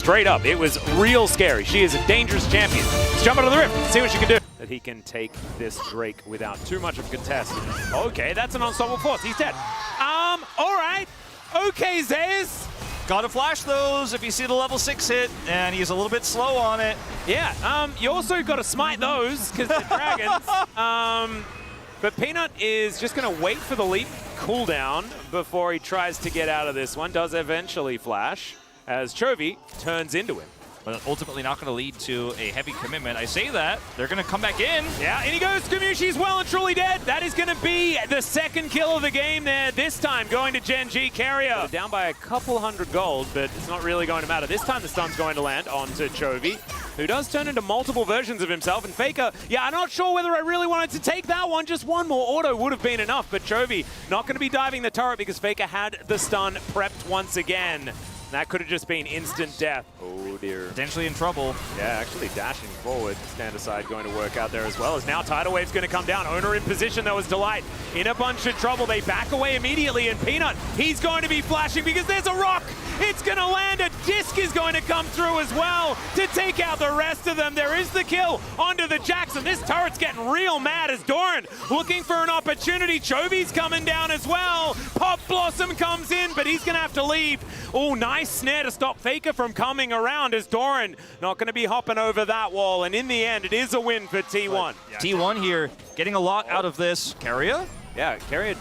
Straight up, it was real scary. She is a dangerous champion. Let's jump out of the rift, see what she can do. That he can take this Drake without too much of a contest. Okay, that's an unstoppable force. He's dead. All right. Okay, Zeus. Gotta flash those if you see the level 6 hit, and he's a little bit slow on it. Yeah, you also gotta smite those, because they're dragons. But Peanut is just gonna wait for the leap cooldown before he tries to get out of this one. Does eventually flash, as Chovy turns into him. But ultimately not going to lead to a heavy commitment. I say that. They're going to come back in. Yeah, and he goes. Gumayusi's well and truly dead. That is going to be the second kill of the game there. This time going to Gen G Carrier. Down by a couple hundred gold, but it's not really going to matter. This time the stun's going to land onto Chovy, who does turn into multiple versions of himself. And Faker, yeah, I'm not sure whether I really wanted to take that one. Just one more auto would have been enough. But Chovy not going to be diving the turret because Faker had the stun prepped once again. That could have just been instant death. Oh dear. Potentially in trouble. Yeah, actually dashing forward. Stand aside going to work out there as well. As now Tidal Wave's going to come down. Owner in position, that was Delight. In a bunch of trouble. They back away immediately. And Peanut, he's going to be flashing because there's a rock. It's going to land. A disc is going to come through as well to take out the rest of them. There is the kill onto the Jackson. This turret's getting real mad as Doran looking for an opportunity. Chovy's coming down as well. Pop Blossom comes in, but he's going to have to leave. Oh, nice snare to stop Faker from coming around as Doran not going to be hopping over that wall. And in the end, it is a win for T1. Yeah. T1 here getting a lot out of this. Carrier? Yeah, Carrier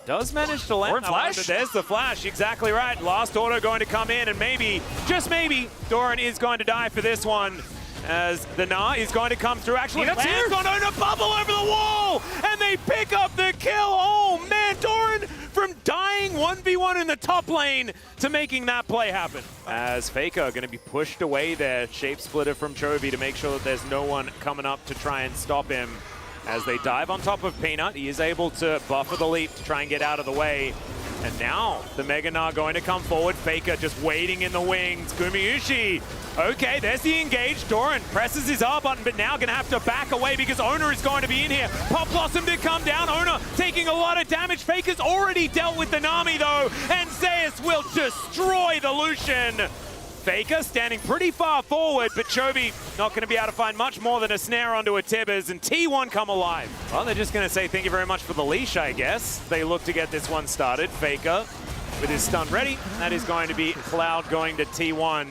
does manage to land. Flash. But there's the flash, exactly right. Last auto going to come in, and maybe, just maybe, Doran is going to die for this one. As the Gnar is going to come through. Actually, lands on a bubble over the wall, and they pick up the kill. Oh man, Doran from dying 1v1 in the top lane to making that play happen. As Faker going to be pushed away there, shape splitter from Chovy to make sure that there's no one coming up to try and stop him. As they dive on top of Peanut, he is able to buffer the leap to try and get out of the way. And now the Mega Gnar going to come forward. Faker just waiting in the wings. Gumayusi. Okay, there's the engage. Doran presses his R button, but now going to have to back away because Owner is going to be in here. Pop Blossom to come down. Owner taking a lot of damage. Faker's already dealt with the Nami though, and Zeus will destroy the Lucian. Faker standing pretty far forward, but Chovy not going to be able to find much more than a snare onto a Tibbers, and T1 come alive. Well, they're just going to say thank you very much for the leash, I guess. They look to get this one started. Faker with his stun ready. That is going to be Cloud going to T1.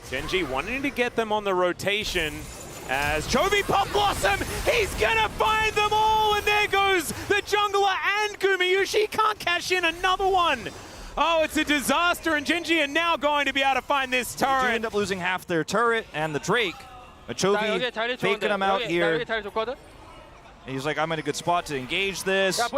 Gen G wanting to get them on the rotation as Chovy Pop Blossom, he's going to find them all, and there goes the jungler and Gumayusi. Can't cash in another one. Oh, it's a disaster, and Gen G are now going to be able to find this turret. They do end up losing half their turret and the Drake. But Chovy faking him out here. He's like, I'm in a good spot to engage this. Let's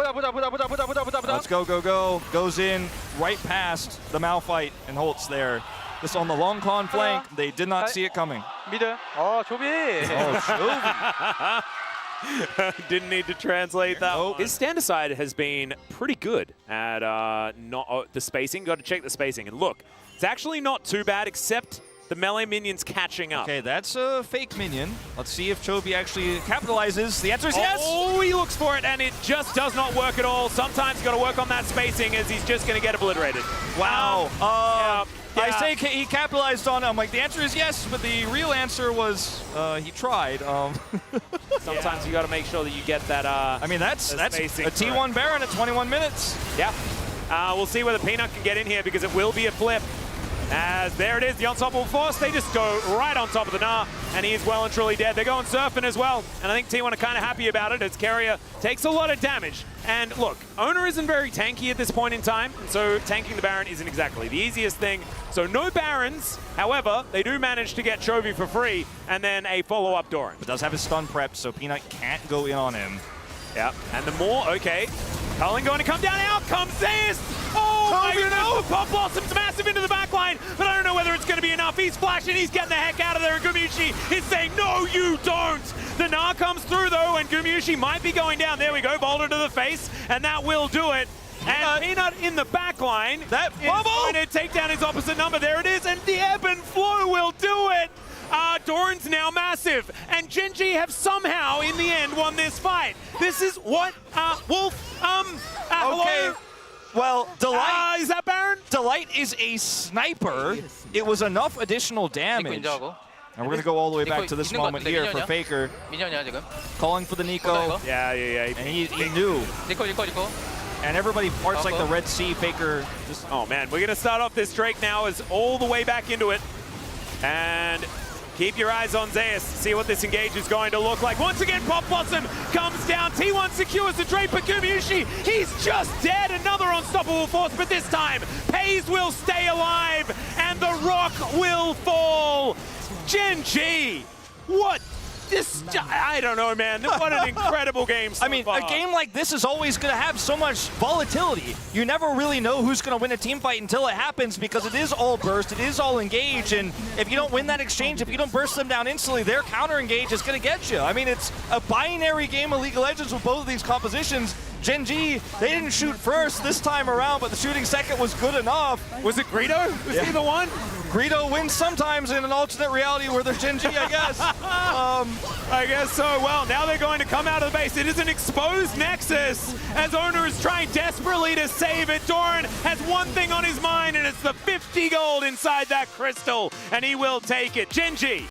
go, go, go. Goes in right past the Malphite and Holtz there. This on the long con flank. They did not see it coming. Oh, Chovy. Didn't need to translate that. Nope. His stand aside has been pretty good at the spacing. Got to check the spacing. And look, it's actually not too bad except the melee minions catching up. Okay, that's a fake minion. Let's see if Chovy actually capitalizes. The answer is yes. Oh, he looks for it, and it just does not work at all. Sometimes you got to work on that spacing as he's just going to get obliterated. Wow. Yeah. I say he capitalized on it. I'm like, the answer is yes, but the real answer was he tried. Sometimes you got to make sure that you get that. I mean, that's a T1 Baron at 21 minutes. Yeah. We'll see whether Peanut can get in here because it will be a flip. As there it is, the unstoppable force. They just go right on top of the Gnar, and he is well and truly dead. They're going surfing as well, and I think T1 are kind of happy about it as Carrier takes a lot of damage. And look, Owner isn't very tanky at this point in time, so tanking the Baron isn't exactly the easiest thing. So no Barons, however, they do manage to get Chovy for free, and then a follow-up Doran. But does have his stun prepped, so Peanut can't go in on him. Yeah, and the more, okay. Cullen going to come down, out comes Zeus! Oh my goodness, Pop Blossom's massive into the back line, but I don't know whether it's going to be enough. He's flashing, he's getting the heck out of there, and Gumayusi is saying, no, you don't! The Gnar comes through though, and Gumayusi might be going down. There we go, boulder to the face, and that will do it. And Peanut in the back line. That is going to take down his opposite number. There it is, and the ebb and flow will do it. Doran's now massive, and Gen G have somehow, in the end, won this fight. This is what, Wolf, okay. hello? Well, Delight... is that Baron? Delight is a sniper. It was enough additional damage. And we're going to go all the way back to this moment here for Faker. Calling for the Nico. Yeah. And he knew. And everybody parts like the Red Sea. Faker just... Oh, man. We're going to start off this Drake now as all the way back into it. And keep your eyes on Zeus. See what this engage is going to look like. Once again, Pop Blossom comes down. T1 secures the Drake Pakumiushi. He's just dead. Another unstoppable force, but this time, Pays will stay alive, and the rock will fall. Gen G, what? I don't know, man. What an incredible game so far. A game like this is always going to have so much volatility. You never really know who's going to win a team fight until it happens, because it is all burst, it is all engage, and if you don't win that exchange, if you don't burst them down instantly, their counter engage is going to get you. I mean, it's a binary game of League of Legends with both of these compositions. Gen G, they didn't shoot first this time around, but the shooting second was good enough. Was it Greedo? Was he the one? Greedo wins sometimes in an alternate reality where there's Gen G, I guess. I guess so. Well, now they're going to come out of the base. It is an exposed Nexus as Owner is trying desperately to save it. Doran has one thing on his mind, and it's the 50 gold inside that crystal, and he will take it. Gen G.